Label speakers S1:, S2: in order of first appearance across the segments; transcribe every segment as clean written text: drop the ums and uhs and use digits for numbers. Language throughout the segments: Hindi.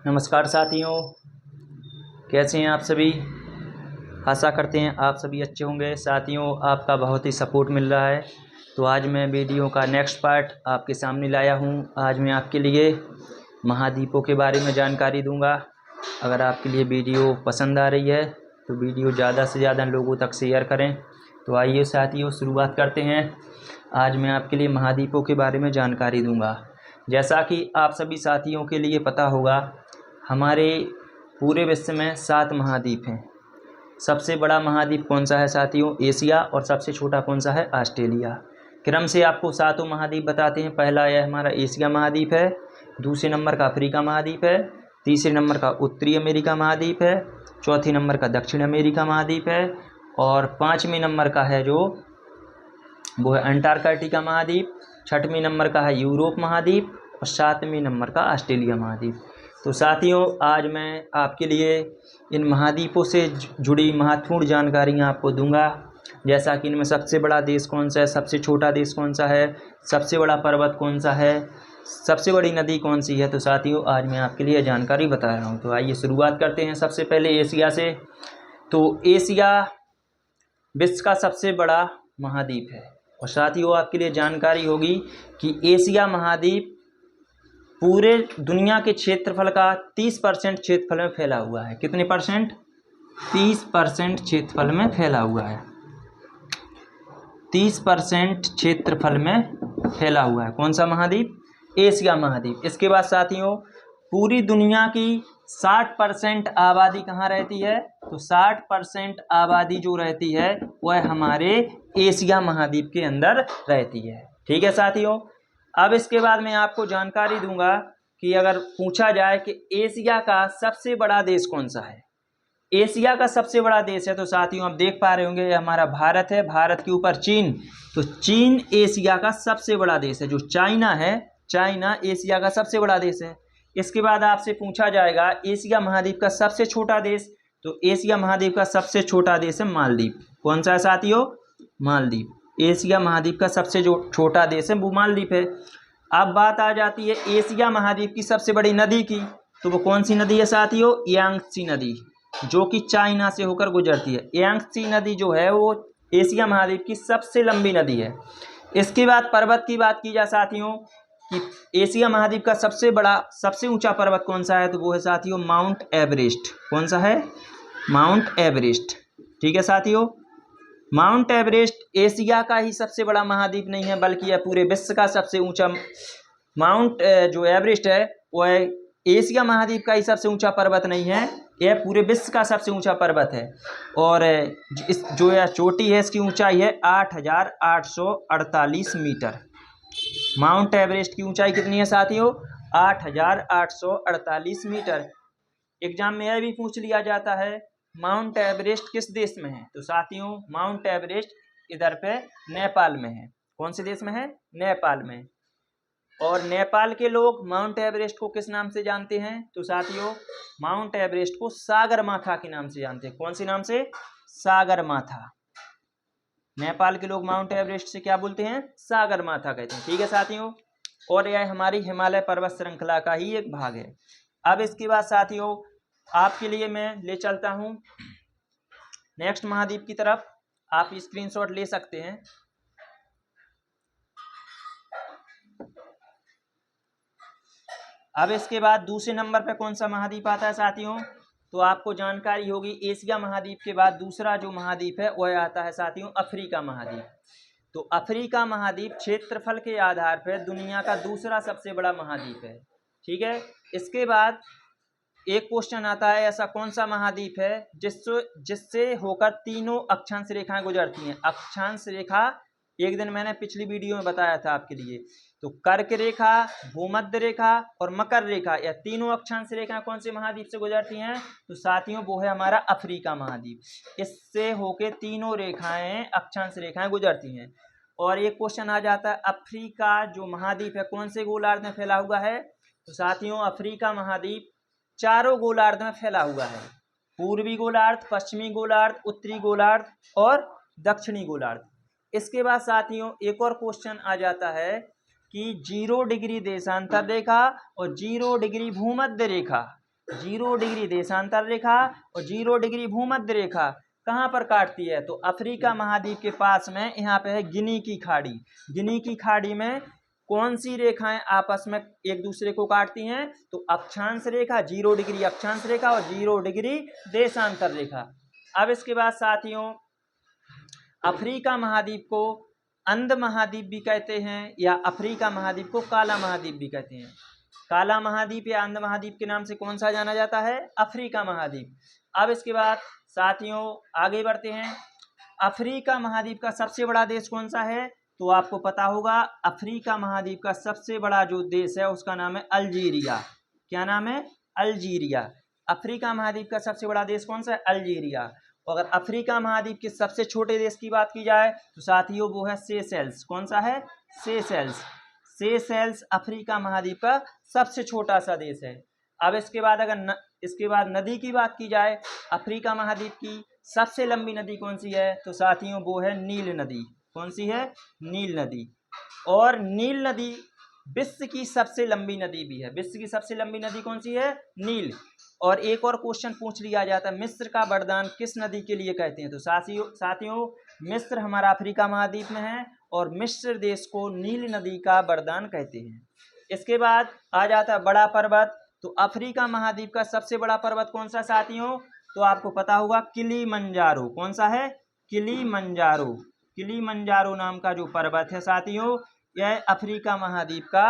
S1: नमस्कार साथियों, कैसे हैं आप सभी। आशा करते हैं आप सभी अच्छे होंगे। साथियों, आपका बहुत ही सपोर्ट मिल रहा है, तो आज मैं वीडियो का नेक्स्ट पार्ट आपके सामने लाया हूं। आज मैं आपके लिए महाद्वीपों के बारे में जानकारी दूंगा। अगर आपके लिए वीडियो पसंद आ रही है तो वीडियो ज़्यादा से ज़्यादा लोगों तक शेयर करें। तो आइए साथियों, शुरुआत करते हैं। आज मैं आपके लिए महाद्वीपों के बारे में जानकारी दूंगा। जैसा कि आप सभी साथियों के लिए पता होगा, हमारे पूरे विश्व में 7 महाद्वीप हैं। सबसे बड़ा महाद्वीप कौन सा है साथियों? एशिया। और सबसे छोटा कौन सा है? ऑस्ट्रेलिया। क्रम से आपको 7 महाद्वीप बताते हैं। पहला यह हमारा एशिया महाद्वीप है, दूसरे नंबर का अफ्रीका महाद्वीप है, तीसरे नंबर का उत्तरी अमेरिका महाद्वीप है, चौथे नंबर का दक्षिण अमेरिका महाद्वीप है, और 5वें नंबर का है जो वो है अंटार्कटिका महाद्वीप, 6वें नंबर का है यूरोप महाद्वीप, और 7वें नंबर का ऑस्ट्रेलिया महाद्वीप। तो साथियों, आज मैं आपके लिए इन महाद्वीपों से जुड़ी महत्वपूर्ण जानकारियाँ आपको दूंगा। जैसा कि इनमें सबसे बड़ा देश कौन सा है, सबसे छोटा देश कौन सा है, सबसे बड़ा पर्वत कौन सा है, सबसे बड़ी नदी कौन सी है। तो साथियों, आज मैं आपके लिए जानकारी बता रहा हूँ। तो आइए शुरुआत करते हैं सबसे पहले एशिया से। तो एशिया विश्व का सबसे बड़ा महाद्वीप है। और साथियों, आपके लिए जानकारी होगी कि एशिया महाद्वीप पूरे दुनिया के क्षेत्रफल का 30% क्षेत्रफल में फैला हुआ है। कितने परसेंट? 30% क्षेत्रफल में फैला हुआ है। 30% क्षेत्रफल में फैला हुआ है। कौन सा महाद्वीप? एशिया महाद्वीप। इसके बाद साथियों, पूरी दुनिया की 60% आबादी कहाँ रहती है? तो 60% आबादी जो रहती है वह हमारे एशिया महाद्वीप के अंदर रहती है। ठीक है साथियों। अब इसके बाद मैं आपको जानकारी दूंगा कि अगर पूछा जाए कि एशिया का सबसे बड़ा देश कौन सा है। एशिया का सबसे बड़ा देश है, तो साथियों आप देख पा रहे होंगे ये हमारा भारत है। भारत के ऊपर चीन। तो चीन एशिया का सबसे बड़ा देश है। जो चाइना है, चाइना एशिया का सबसे बड़ा देश है। इसके बाद आपसे पूछा जाएगा एशिया महाद्वीप का सबसे छोटा देश। तो एशिया महाद्वीप का सबसे छोटा देश है मालदीव। कौन सा है साथियों? मालदीव। एशिया महाद्वीप का सबसे जो छोटा देश है वो मालदीव है। अब बात आ जाती है एशिया महाद्वीप की सबसे बड़ी नदी की। तो वो कौन सी नदी है साथियों? यांगत्से नदी, जो कि चाइना से होकर गुजरती है। यांगत्से नदी जो है वो एशिया महाद्वीप की सबसे लंबी नदी है। इसके बाद पर्वत की बात की जाए साथियों कि एशिया महाद्वीप का सबसे ऊंचा पर्वत कौन सा है, तो वो है साथियों माउंट एवरेस्ट। कौन सा है? Mount Everest. ठीक है साथियों। माउंट एवरेस्ट एशिया का ही सबसे बड़ा महाद्वीप नहीं है, बल्कि यह पूरे विश्व का सबसे ऊंचा माउंट जो एवरेस्ट है वह एशिया महाद्वीप का ही सबसे ऊंचा पर्वत नहीं है, यह पूरे विश्व का सबसे ऊंचा पर्वत है। और इस जो यह चोटी है इसकी ऊंचाई है 8,848 मीटर। माउंट एवरेस्ट की ऊंचाई कितनी है साथियों? 8,848 मीटर। एग्जाम में यह भी पूछ लिया जाता है माउंट एवरेस्ट किस देश में है। तो साथियों, माउंट एवरेस्ट इधर पे नेपाल में है। कौन से देश में है? नेपाल में। और नेपाल के लोग माउंट एवरेस्ट को किस नाम से जानते हैं? तो साथियों, माउंट एवरेस्ट को सागरमाथा के नाम से जानते हैं। कौन से नाम से? सागरमाथा। नेपाल के लोग माउंट एवरेस्ट से क्या बोलते हैं? सागरमाथा कहते हैं। ठीक है साथियों। और यह हमारी हिमालय पर्वत श्रृंखला का ही एक भाग है। अब इसके बाद साथियों, आपके लिए मैं ले चलता हूं नेक्स्ट महाद्वीप की तरफ। आप स्क्रीनशॉट ले सकते हैं। अब इसके बाद दूसरे नंबर पे कौन सा महाद्वीप आता है साथियों? तो आपको जानकारी होगी एशिया महाद्वीप के बाद दूसरा जो महाद्वीप है वह आता है साथियों अफ्रीका महाद्वीप। तो अफ्रीका महाद्वीप क्षेत्रफल के आधार पर दुनिया का दूसरा सबसे बड़ा महाद्वीप है। ठीक है। इसके बाद एक क्वेश्चन आता है ऐसा कौन सा महाद्वीप है जिससे होकर तीनों अक्षांश रेखाएं गुजरती हैं। अक्षांश रेखा एक दिन मैंने पिछली वीडियो में बताया था आपके लिए। तो कर्क रेखा, भूमध्य रेखा और मकर रेखा, यह तीनों अक्षांश रेखाएं कौन से महाद्वीप से गुजरती हैं? तो साथियों वो है हमारा अफ्रीका महाद्वीप। इससे होके तीनों रेखाएं अक्षांश रेखाएं गुजरती हैं। और एक क्वेश्चन आ जाता है अफ्रीका जो महाद्वीप है कौन से गोलार्ध में फैला हुआ है? तो साथियों अफ्रीका महाद्वीप चारों गोलार्ध में फैला हुआ है। पूर्वी गोलार्ध, पश्चिमी गोलार्ध, उत्तरी गोलार्ध और दक्षिणी गोलार्ध। इसके बाद साथियों एक और क्वेश्चन आ जाता है कि 0 डिग्री देशांतर रेखा और 0 डिग्री भूमध्य रेखा 0 डिग्री देशांतर रेखा और 0 डिग्री भूमध्य रेखा कहाँ पर काटती है? तो अफ्रीका महाद्वीप के पास में यहाँ पे है गिनी की खाड़ी। गिनी की खाड़ी में कौन सी रेखाएं आपस में एक दूसरे को काटती हैं? तो अक्षांश रेखा, 0 डिग्री अक्षांश रेखा और 0 डिग्री देशांतर रेखा। अब इसके बाद साथियों, अफ्रीका महाद्वीप को अंध महाद्वीप भी कहते हैं या अफ्रीका महाद्वीप को काला महाद्वीप भी कहते हैं। काला महाद्वीप या अंध महाद्वीप के नाम से कौन सा जाना जाता है? अफ्रीका महाद्वीप। अब इसके बाद साथियों आगे बढ़ते हैं। अफ्रीका महाद्वीप का सबसे बड़ा देश कौन सा है? तो आपको पता होगा अफ्रीका महाद्वीप का सबसे बड़ा जो देश है उसका नाम है अल्जीरिया। क्या नाम है? अल्जीरिया। अफ्रीका महाद्वीप का सबसे बड़ा देश कौन सा है? अल्जीरिया। अगर अफ्रीका महाद्वीप के सबसे छोटे देश की बात की जाए तो साथियों वो है सेशेल्स। कौन सा है? सेशेल्स। सेशेल्स अफ्रीका महाद्वीप का सबसे छोटा सा देश है। अब इसके बाद अगर इसके बाद नदी की बात की जाए, अफ्रीका महाद्वीप की सबसे लंबी नदी कौन सी है? तो साथियों वो है नील नदी। कौन सी है? नील नदी। और नील नदी विश्व की सबसे लंबी नदी भी है। विश्व की सबसे लंबी नदी कौन सी है? नील। और एक और क्वेश्चन पूछ लिया जाता है, मिस्र का वरदान किस नदी के लिए कहते हैं? तो साथियों मिस्र हमारा अफ्रीका महाद्वीप में है और मिस्र देश को नील नदी का वरदान कहते हैं। इसके बाद आ जाता है बड़ा पर्वत। तो अफ्रीका महाद्वीप का सबसे बड़ा पर्वत कौन सा साथियों? तो आपको पता होगा किलिमंजारो। कौन सा है? किलिमंजारो। किलिमंजारो नाम का जो पर्वत है साथियों, यह अफ्रीका महाद्वीप का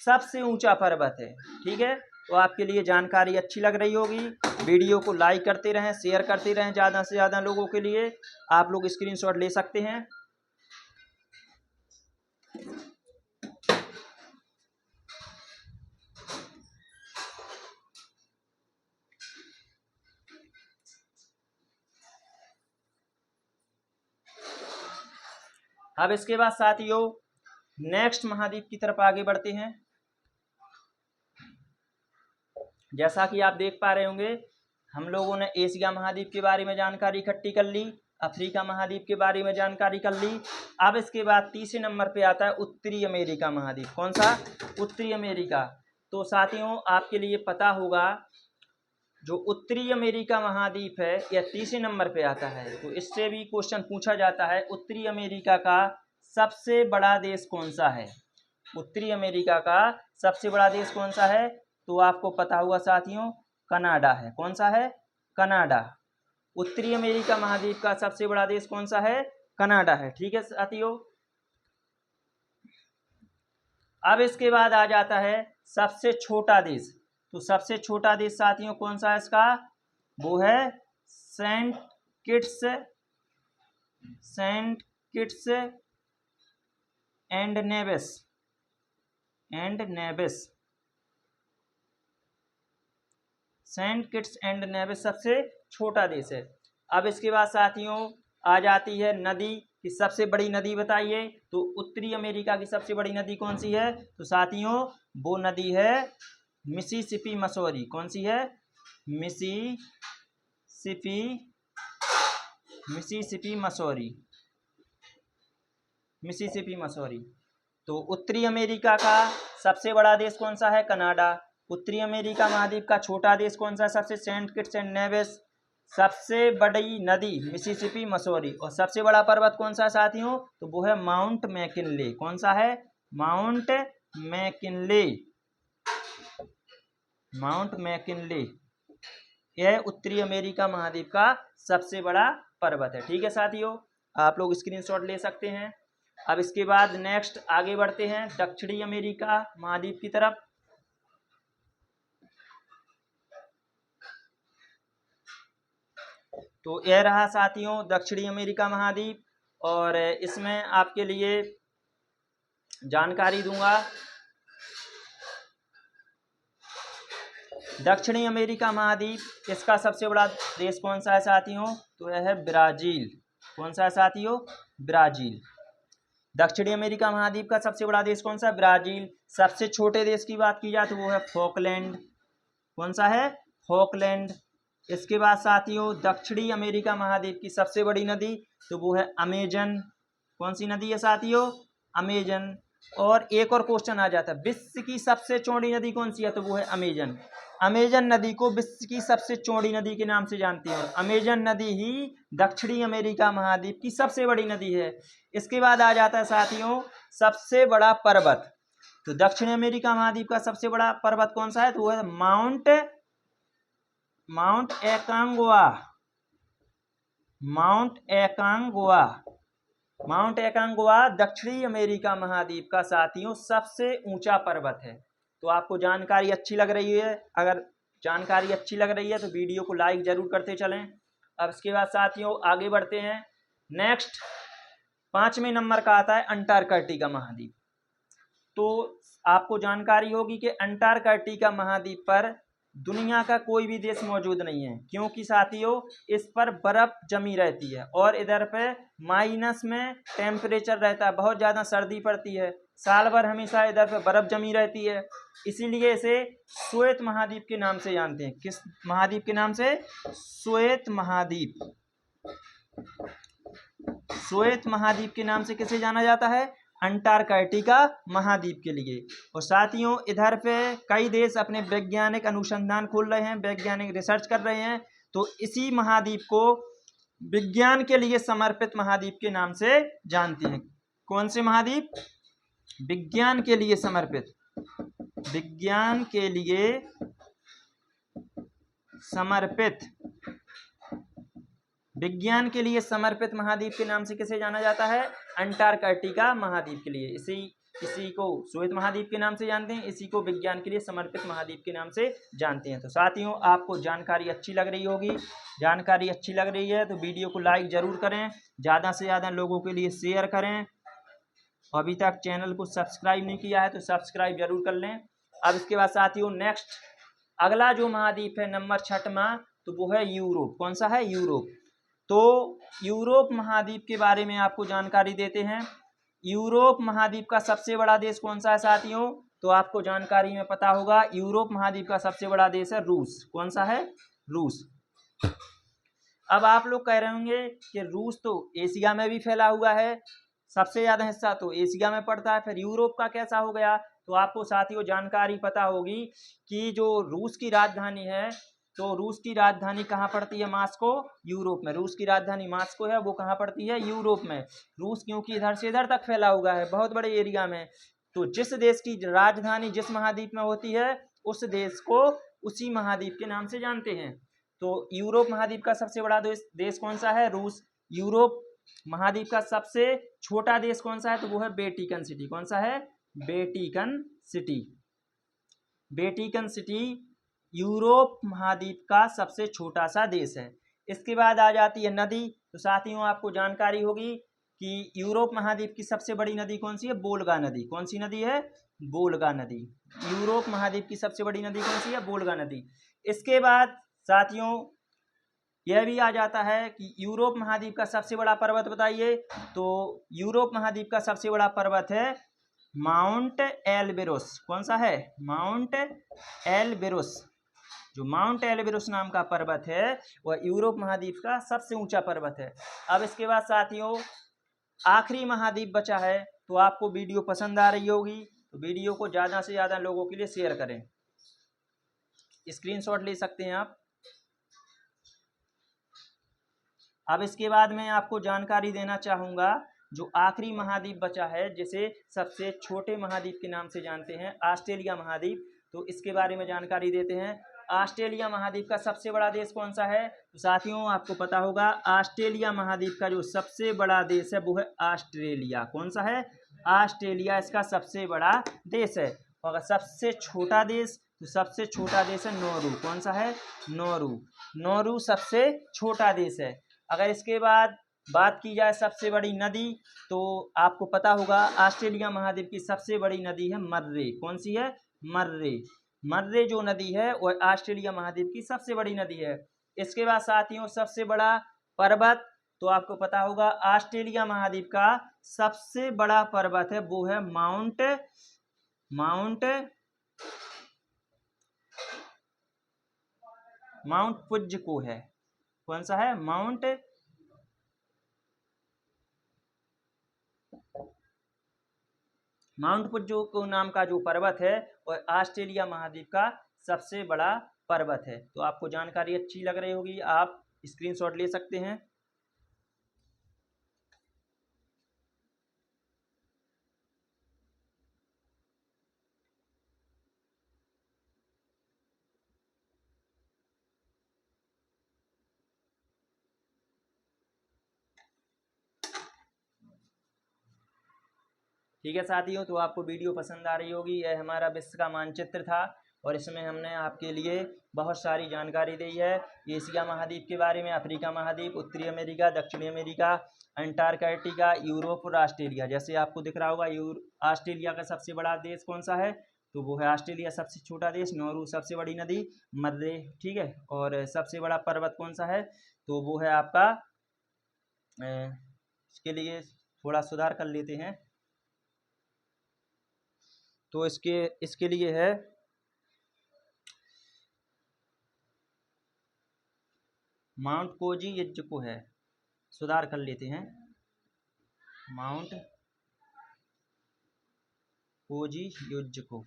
S1: सबसे ऊंचा पर्वत है। ठीक है, तो आपके लिए जानकारी अच्छी लग रही होगी। वीडियो को लाइक करते रहें, शेयर करते रहें ज़्यादा से ज़्यादा लोगों के लिए। आप लोग स्क्रीनशॉट ले सकते हैं। अब इसके बाद साथियों नेक्स्ट महाद्वीप की तरफ आगे बढ़ते हैं। जैसा कि आप देख पा रहे होंगे, हम लोगों ने एशिया महाद्वीप के बारे में जानकारी इकट्ठी कर ली, अफ्रीका महाद्वीप के बारे में जानकारी कर ली। अब इसके बाद तीसरे नंबर पे आता है उत्तरी अमेरिका महाद्वीप। कौन सा? उत्तरी अमेरिका। तो साथियों आपके लिए पता होगा जो उत्तरी अमेरिका महाद्वीप है यह तीसरे नंबर पे आता है। तो इससे भी क्वेश्चन पूछा जाता है, उत्तरी अमेरिका का सबसे बड़ा देश कौन सा है? उत्तरी अमेरिका का सबसे बड़ा देश कौन सा है? तो आपको पता होगा साथियों कनाडा है। कौन सा है? कनाडा। उत्तरी अमेरिका महाद्वीप का सबसे बड़ा देश कौन सा है? कनाडा है। ठीक है साथियों, अब इसके बाद आ जाता है सबसे छोटा देश। तो सबसे छोटा देश साथियों कौन सा है इसका? वो है Saint Kitts and Nevis. Saint Kitts and Nevis सबसे छोटा देश है। अब इसके बाद साथियों आ जाती है नदी कि सबसे बड़ी नदी बताइए। तो उत्तरी अमेरिका की सबसे बड़ी नदी कौन सी है? तो साथियों वो नदी है मिसिसिपी मसूरी। कौन सी है? मिसिसिपी मसूरी। तो उत्तरी अमेरिका का सबसे बड़ा देश कौन सा है? कनाडा। उत्तरी अमेरिका महाद्वीप का छोटा देश कौन सा? सबसे सेंट किट्स एंड नेविस। सबसे बड़ी नदी मिसिसिपी मसूरी। और सबसे बड़ा पर्वत कौन सा है साथियों? तो वो है माउंट मैकिनले। कौन सा है? Mount McKinley. यह उत्तरी अमेरिका महाद्वीप का सबसे बड़ा पर्वत है। ठीक है साथियों, आप लोग स्क्रीनशॉट ले सकते हैं। अब इसके बाद नेक्स्ट आगे बढ़ते हैं दक्षिणी अमेरिका महाद्वीप की तरफ। तो यह रहा साथियों दक्षिणी अमेरिका महाद्वीप, और इसमें आपके लिए जानकारी दूंगा। दक्षिणी अमेरिका महाद्वीप इसका सबसे बड़ा देश कौन सा है साथियों? तो यह है ब्राजील। कौन सा है साथियों? ब्राजील। दक्षिणी अमेरिका महाद्वीप का सबसे बड़ा देश कौन सा है? ब्राजील। सबसे छोटे देश की बात की जाए तो वो है फॉकलैंड। कौन सा है? फॉकलैंड। इसके बाद साथियों दक्षिणी अमेरिका महाद्वीप की सबसे बड़ी नदी तो वो है अमेजन। कौन सी नदी है साथियों? अमेजन। और एक और क्वेश्चन आ जाता है, विश्व की सबसे चौड़ी नदी कौन सी है? तो वो है अमेजन। अमेजन नदी को विश्व की सबसे चौड़ी नदी के नाम से जानते हैं, और अमेजन नदी ही दक्षिणी अमेरिका महाद्वीप की सबसे बड़ी नदी है। इसके बाद आ जाता है साथियों सबसे बड़ा पर्वत। तो दक्षिण अमेरिका महाद्वीप का सबसे बड़ा पर्वत कौन सा है? तो वो है माउंट एकांगुआ। माउंट एकांगुआ। माउंट एकांगुआ दक्षिणी अमेरिका महाद्वीप का साथियों सबसे ऊंचा पर्वत है। तो आपको जानकारी अच्छी लग रही है? अगर जानकारी अच्छी लग रही है तो वीडियो को लाइक जरूर करते चलें। अब इसके बाद साथियों आगे बढ़ते हैं। नेक्स्ट 5वें नंबर का आता है अंटार्कटिका महाद्वीप। तो आपको जानकारी होगी कि अंटार्कटिका महाद्वीप पर दुनिया का कोई भी देश मौजूद नहीं है, क्योंकि साथियों इस पर बर्फ जमी रहती है और इधर पे माइनस में टेम्परेचर रहता है, बहुत ज़्यादा सर्दी पड़ती है, साल भर हमेशा इधर पे बर्फ जमी रहती है। इसीलिए इसे श्वेत महाद्वीप के नाम से जानते हैं। किस महाद्वीप के नाम से? श्वेत महाद्वीप। श्वेत महाद्वीप के नाम से किसे जाना जाता है? अंटार्कटिका महाद्वीप के लिए। और साथियों इधर पे कई देश अपने वैज्ञानिक अनुसंधान खोल रहे हैं, वैज्ञानिक रिसर्च कर रहे हैं। तो इसी महाद्वीप को विज्ञान के लिए समर्पित महाद्वीप के नाम से जानते हैं। कौन से महाद्वीप? विज्ञान के लिए समर्पित। विज्ञान के लिए समर्पित। विज्ञान के लिए समर्पित महाद्वीप के नाम से किसे जाना जाता है? अंटार्कटिका महाद्वीप के लिए। इसी को श्वेत महाद्वीप के नाम से जानते हैं, इसी को विज्ञान के लिए समर्पित महाद्वीप के नाम से जानते हैं। तो साथियों आपको जानकारी अच्छी लग रही होगी। जानकारी अच्छी लग रही है तो वीडियो को लाइक जरूर करें, ज़्यादा से ज़्यादा लोगों के लिए शेयर करें। अभी तक चैनल को सब्सक्राइब नहीं किया है तो सब्सक्राइब जरूर कर लें। अब इसके बाद साथियों नेक्स्ट अगला जो महाद्वीप है नंबर 6वां, तो वो है यूरोप। कौन सा है? यूरोप। तो यूरोप महाद्वीप के बारे में आपको जानकारी देते हैं। यूरोप महाद्वीप का सबसे बड़ा देश कौन सा है साथियों? तो आपको जानकारी में पता होगा, यूरोप महाद्वीप का सबसे बड़ा देश है रूस। कौन सा है? रूस। अब आप लोग कह रहे होंगे कि रूस तो एशिया में भी फैला हुआ है, सबसे ज़्यादा हिस्सा तो एशिया में पड़ता है, फिर यूरोप का कैसा हो गया? तो आपको साथियों जानकारी पता होगी कि जो रूस की राजधानी है, तो रूस की राजधानी कहाँ पड़ती है? मास्को, यूरोप में। रूस की राजधानी मास्को है, वो कहाँ पड़ती है? यूरोप में। रूस क्योंकि इधर से इधर तक फैला हुआ है, बहुत बड़े एरिया में। तो जिस देश की राजधानी जिस महाद्वीप में होती है, उस देश को उसी महाद्वीप के नाम से जानते हैं। तो यूरोप महाद्वीप का सबसे बड़ा देश कौन सा है? रूस। यूरोप महाद्वीप का सबसे छोटा देश कौन सा है? तो वो है वेटिकन सिटी। कौन सा है? Vatican city. Vatican city Europe महाद्वीप का सबसे छोटा सा देश है। इसके बाद आ जाती है नदी। तो साथियों आपको जानकारी होगी कि यूरोप महाद्वीप की सबसे बड़ी नदी कौन सी है? वोल्गा नदी। कौन सी नदी है? वोल्गा नदी। यूरोप महाद्वीप की सबसे बड़ी नदी कौन सी है? वोल्गा नदी। इसके बाद साथियों यह भी आ जाता है कि यूरोप महाद्वीप का सबसे बड़ा पर्वत बताइए। तो यूरोप महाद्वीप का सबसे बड़ा पर्वत है माउंट एल्बरोस। कौन सा है? माउंट एल्बरोस। जो माउंट एल्बरोस नाम का पर्वत है वह यूरोप महाद्वीप का सबसे ऊंचा पर्वत है। अब इसके बाद साथियों आखिरी महाद्वीप बचा है। तो आपको वीडियो पसंद आ रही होगी तो वीडियो को ज़्यादा से ज़्यादा लोगों के लिए शेयर करें। स्क्रीनशॉट ले सकते हैं आप। अब इसके बाद मैं आपको जानकारी देना चाहूँगा जो आखिरी महाद्वीप बचा है, जिसे सबसे छोटे महाद्वीप के नाम से जानते हैं, ऑस्ट्रेलिया महाद्वीप। तो इसके बारे में जानकारी देते हैं। ऑस्ट्रेलिया महाद्वीप का सबसे बड़ा देश कौन सा है? तो साथियों आपको पता होगा ऑस्ट्रेलिया महाद्वीप का जो सबसे बड़ा देश है वो है ऑस्ट्रेलिया। कौन सा है? ऑस्ट्रेलिया इसका सबसे बड़ा देश है। और सबसे छोटा देश, तो सबसे छोटा देश है नौरू। कौन सा है? नौरू। नौरू सबसे छोटा देश है। अगर इसके बाद बात की जाए सबसे बड़ी नदी, तो आपको पता होगा ऑस्ट्रेलिया महाद्वीप की सबसे बड़ी नदी है मर्रे। कौन सी है? मर्रे। मर्रे जो नदी है वह ऑस्ट्रेलिया महाद्वीप की सबसे बड़ी नदी है। इसके बाद साथियों सबसे बड़ा पर्वत, तो आपको पता होगा ऑस्ट्रेलिया महाद्वीप का सबसे बड़ा पर्वत है वो है माउंट पुज्को है। कौन सा है? माउंट माउंट पुजो नाम का जो पर्वत है वह ऑस्ट्रेलिया महाद्वीप का सबसे बड़ा पर्वत है। तो आपको जानकारी अच्छी लग रही होगी, आप स्क्रीनशॉट ले सकते हैं। ठीक है साथियों, तो आपको वीडियो पसंद आ रही होगी। यह हमारा विश्व का मानचित्र था और इसमें हमने आपके लिए बहुत सारी जानकारी दी है एशिया महाद्वीप के बारे में, अफ्रीका महाद्वीप, उत्तरी अमेरिका, दक्षिणी अमेरिका, अंटार्कटिका, यूरोप और ऑस्ट्रेलिया। जैसे आपको दिख रहा होगा ऑस्ट्रेलिया का सबसे बड़ा देश कौन सा है, तो वो है ऑस्ट्रेलिया। सबसे छोटा देश नौरू, सबसे बड़ी नदी मर्रे, ठीक है। और सबसे बड़ा पर्वत कौन सा है, तो वो है आपका इसके लिए थोड़ा सुधार कर लेते हैं। तो इसके लिए है माउंट कोजी यज्जुको है, सुधार कर लेते हैं, माउंट कोजी यज्जुको।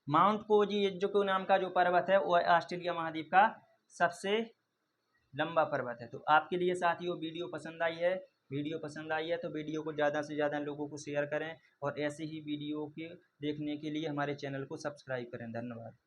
S1: माउंट कोजी यज्जुको नाम का जो पर्वत है वह ऑस्ट्रेलिया महाद्वीप का सबसे लंबा पर्वत है। तो आपके लिए साथियों वीडियो पसंद आई है, वीडियो पसंद आई है तो वीडियो को ज़्यादा से ज़्यादा लोगों को शेयर करें और ऐसे ही वीडियो के देखने के लिए हमारे चैनल को सब्सक्राइब करें। धन्यवाद।